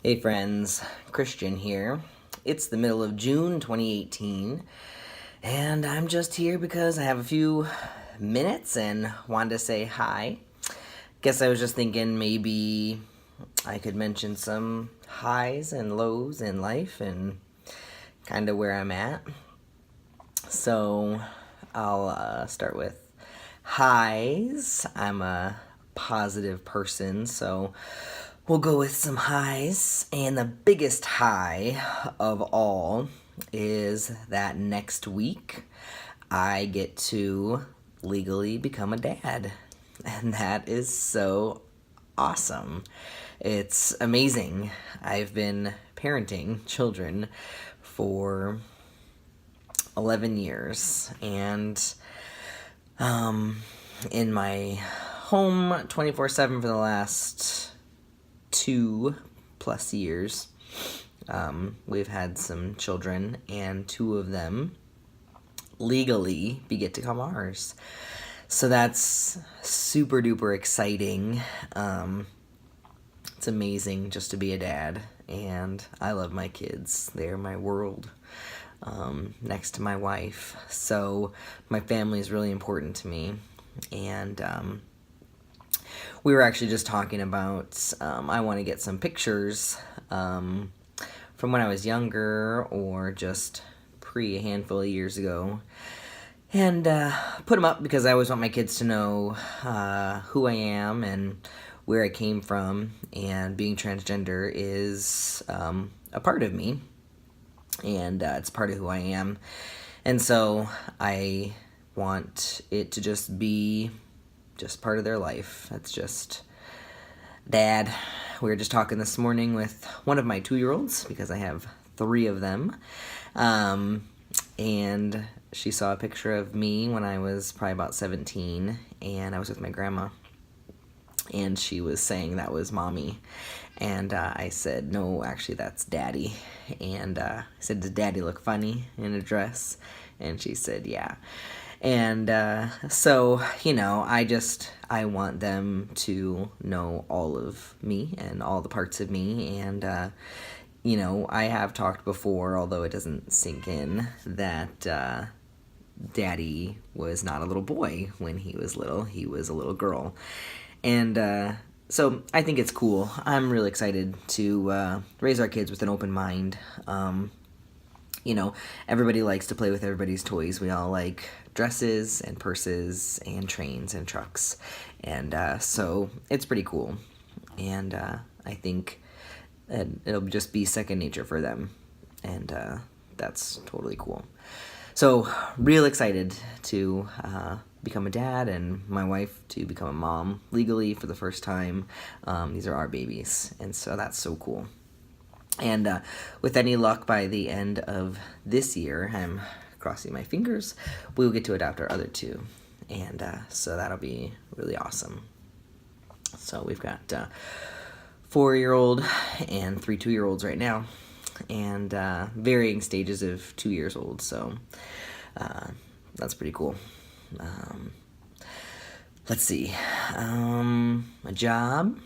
Hey friends, Christian here. It's the middle of June 2018, and I'm just here because I have a few minutes and wanted to say hi. Guess I was just thinking maybe I could mention some highs and lows in life and kind of where I'm at. So I'll start with highs. I'm a positive person, so we'll go with some highs. And the biggest high of all is that next week I get to legally become a dad. And that is so awesome. It's amazing. I've been parenting children for 11 years, and in my home 24/7 for the last 2+ years. We've had some children, and 2 of them legally get to come ours. So that's super duper exciting. It's amazing just to be a dad, and I love my kids. They're my world, next to my wife. So my family is really important to me, and we were actually just talking about I want to get some pictures from when I was younger or just a handful of years ago, and put them up because I always want my kids to know who I am and where I came from, and being transgender is a part of me, and it's part of who I am, and so I want it to just be part of their life. That's just dad. We were just talking this morning with one of my 2-year-olds, because I have 3 of them, and she saw a picture of me when I was probably about 17, and I was with my grandma, and she was saying that was mommy, and I said, no, actually that's daddy. And I said, does daddy look funny in a dress? And she said, yeah. And so, I want them to know all of me and all the parts of me. And, I have talked before, although it doesn't sink in, that daddy was not a little boy when he was little. He was a little girl. And so I think it's cool. I'm really excited to raise our kids with an open mind. Everybody likes to play with everybody's toys. We all like dresses and purses and trains and trucks. And so it's pretty cool. And I think it'll just be second nature for them. And that's totally cool. So real excited to become a dad, and my wife to become a mom legally for the first time. These are our babies. And so that's so cool. And with any luck, by the end of this year, I'm crossing my fingers, we will get to adopt our other 2. And so that'll be really awesome. So we've got 4-year-old and 3 2-year-olds right now, and varying stages of 2 years old. So that's pretty cool. Let's see. A job.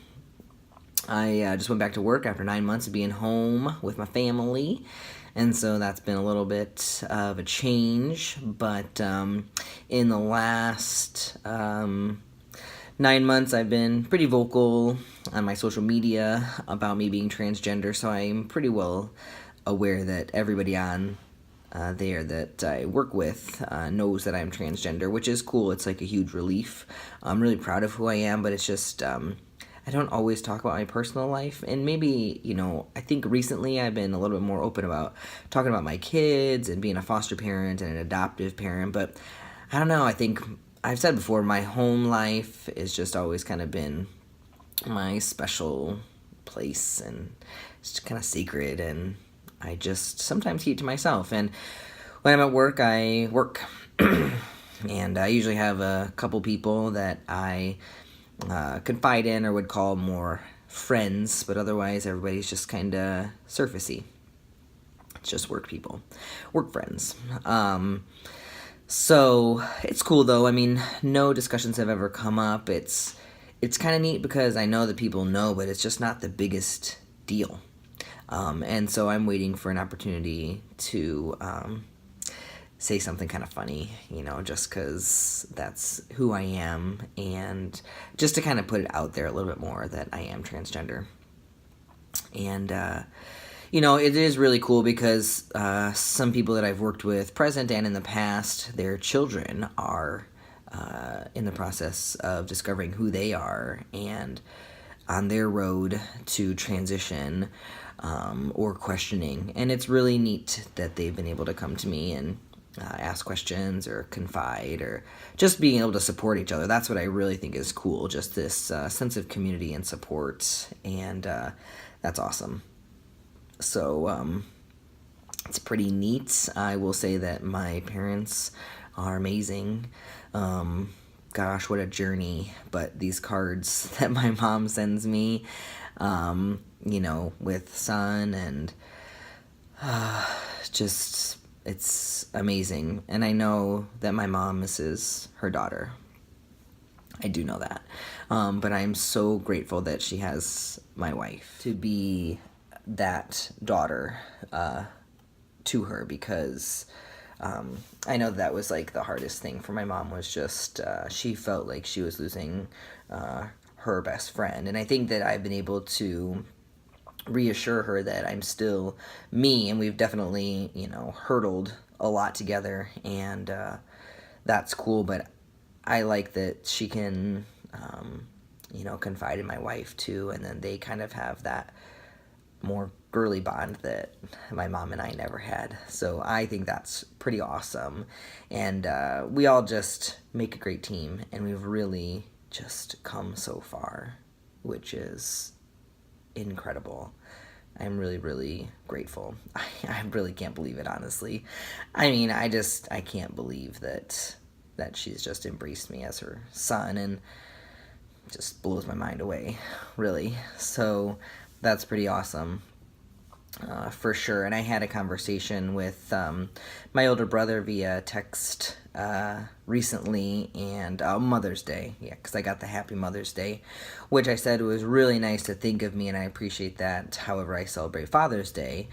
I just went back to work after 9 months of being home with my family, and so that's been a little bit of a change. But in the last 9 months, I've been pretty vocal on my social media about me being transgender, so I'm pretty well aware that everybody on there that I work with knows that I'm transgender, which is cool. It's like a huge relief. I'm really proud of who I am, but it's just I don't always talk about my personal life, and maybe, I think recently I've been a little bit more open about talking about my kids and being a foster parent and an adoptive parent, but I don't know, I think I've said before, my home life is just always kind of been my special place, and it's kind of sacred, and I just sometimes keep it to myself. And when I'm at work, I work, and I usually have a couple people that I confide in or would call more friends, but otherwise everybody's just kind of surfacey. It's just work people, work friends. So it's cool though. I mean, no discussions have ever come up. It's kind of neat because I know that people know, but it's just not the biggest deal. And so I'm waiting for an opportunity to say something kind of funny, just because that's who I am, and just to kind of put it out there a little bit more that I am transgender. And, it is really cool because some people that I've worked with, present and in the past, their children are in the process of discovering who they are and on their road to transition or questioning. And it's really neat that they've been able to come to me and ask questions or confide or just being able to support each other. That's what I really think is cool, just this sense of community and support, and that's awesome. So it's pretty neat. I will say that my parents are amazing. Gosh, what a journey. But these cards that my mom sends me, with son and just, it's amazing. And I know that my mom misses her daughter. I do know that. But I'm so grateful that she has my wife to be that daughter to her, because I know that was like the hardest thing for my mom, was just she felt like she was losing her best friend. And I think that I've been able to reassure her that I'm still me, and we've definitely, hurdled a lot together, and that's cool. But I like that she can, confide in my wife too, and then they kind of have that more girly bond that my mom and I never had. So I think that's pretty awesome. And we all just make a great team, and we've really just come so far, which is incredible. I'm really, really grateful. I really can't believe it, honestly. I mean, I can't believe that she's just embraced me as her son, and just blows my mind away, really. So that's pretty awesome, for sure. And I had a conversation with my older brother via text recently, and Mother's Day, because I got the Happy Mother's Day, which I said was really nice to think of me, and I appreciate that. However, I celebrate Father's Day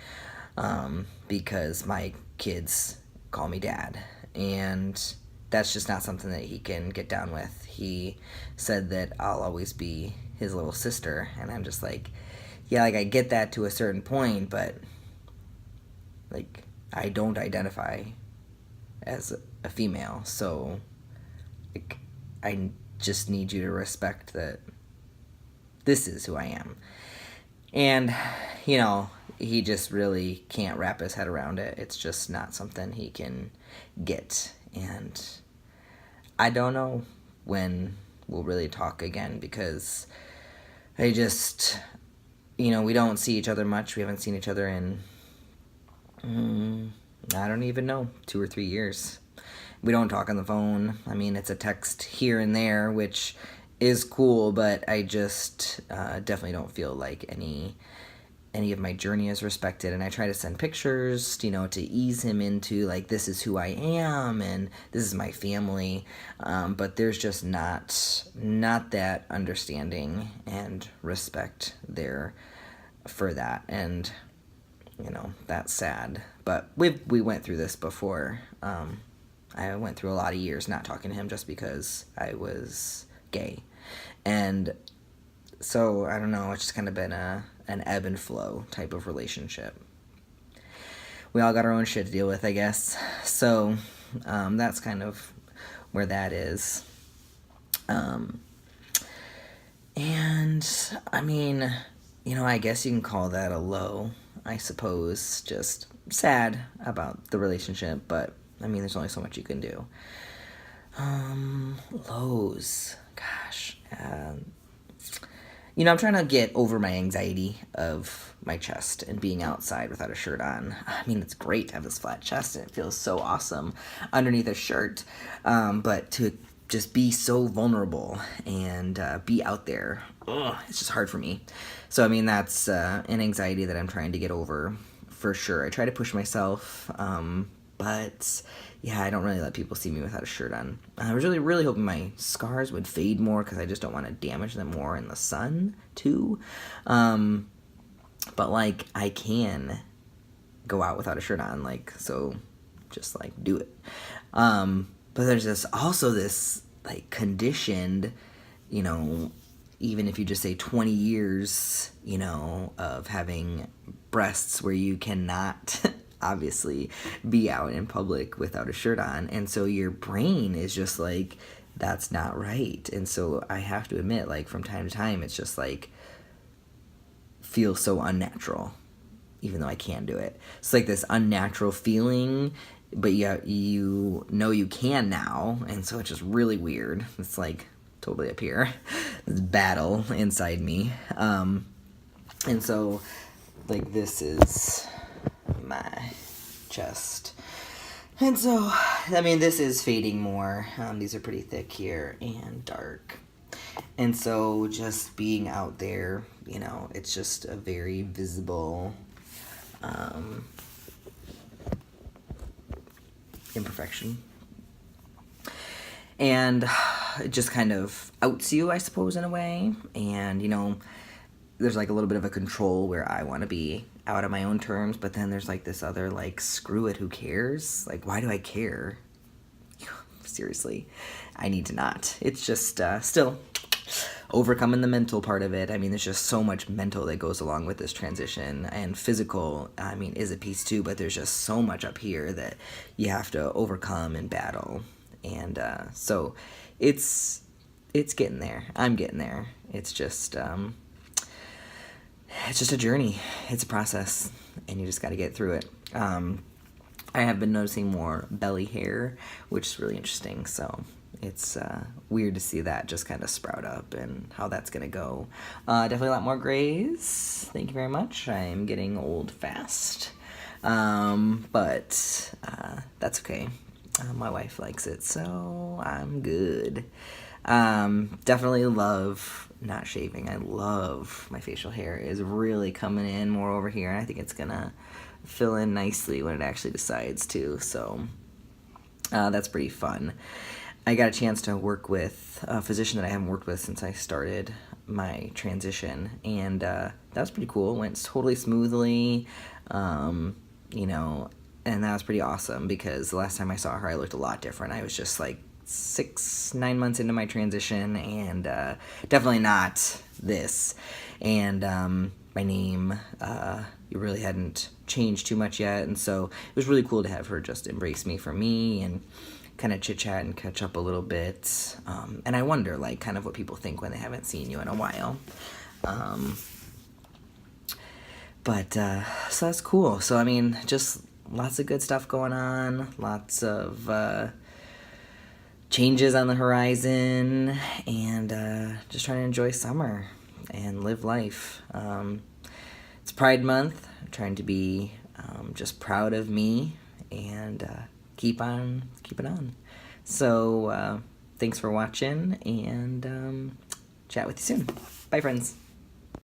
because my kids call me dad, and that's just not something that he can get down with. He said that I'll always be his little sister, and I'm just like, yeah, like I get that to a certain point, but like I don't identify as a female, so like I just need you to respect that this is who I am. And he just really can't wrap his head around it. It's just not something he can get, and I don't know when we'll really talk again, because I just, we don't see each other much. We haven't seen each other in, I don't even know, 2 or 3 years. We don't talk on the phone. I mean, it's a text here and there, which is cool, but I just definitely don't feel like any of my journey is respected. And I try to send pictures, to ease him into like, this is who I am and this is my family. But there's just not that understanding and respect there for that. And, that's sad. But we went through this before. I went through a lot of years not talking to him just because I was gay. And so, I don't know, it's just kind of been an ebb and flow type of relationship. We all got our own shit to deal with, I guess. So, that's kind of where that is. And, I mean, I guess you can call that a low, I suppose. Just sad about the relationship, but, I mean, there's only so much you can do. Lows. Gosh. I'm trying to get over my anxiety of my chest and being outside without a shirt on. I mean, it's great to have this flat chest, and it feels so awesome underneath a shirt. But to just be so vulnerable and be out there, it's just hard for me. So, I mean, that's an anxiety that I'm trying to get over, for sure. I try to push myself, but yeah, I don't really let people see me without a shirt on. I was really, really hoping my scars would fade more, because I just don't want to damage them more in the sun, too. but like I can go out without a shirt on, like, so just like do it. But there's this like conditioned, you know, even if you just say 20 years, you know, of having breasts where you cannot obviously be out in public without a shirt on. And so your brain is just like, that's not right. And so I have to admit, like, from time to time, it's just like, feels so unnatural, even though I can do it. It's like this unnatural feeling, but you know you can now, and so it's just really weird. It's like totally up here, this battle inside me. And so, like, this is my chest. And so, I mean, this is fading more. These are pretty thick here and dark. And so just being out there, you know, it's just a very visible imperfection. And it just kind of outs you, I suppose, in a way. And, you know, there's like a little bit of a control where I want to be out on my own terms, but then there's like this other, like, screw it, who cares? Like, why do I care? Seriously, I need to not. It's just still overcoming the mental part of it. I mean, there's just so much mental that goes along with this transition, and physical, I mean, is a piece too, but there's just so much up here that you have to overcome and battle. And so it's getting there. I'm getting there. It's just a journey. It's a process, and you just got to get through it. I have been noticing more belly hair, which is really interesting. So it's weird to see that just kind of sprout up and how that's going to go. Definitely a lot more grays. Thank you very much. I'm getting old fast. But that's okay. My wife likes it, so I'm good. Definitely love not shaving. I love my facial hair is really coming in more over here. I think it's going to fill in nicely when it actually decides to, so that's pretty fun. I got a chance to work with a physician that I haven't worked with since I started my transition, and that was pretty cool. It went totally smoothly, you know, and that was pretty awesome because the last time I saw her, I looked a lot different. I was just like 9 months into my transition, and definitely not this. And my name really hadn't changed too much yet, and so it was really cool to have her just embrace me for me and kind of chit-chat and catch up a little bit. And I wonder, like, kind of what people think when they haven't seen you in a while. But so that's cool. So, I mean, just lots of good stuff going on, lots of changes on the horizon, and just trying to enjoy summer and live life. It's Pride Month. I'm trying to be just proud of me and keep it on. So thanks for watching, and chat with you soon. Bye, friends.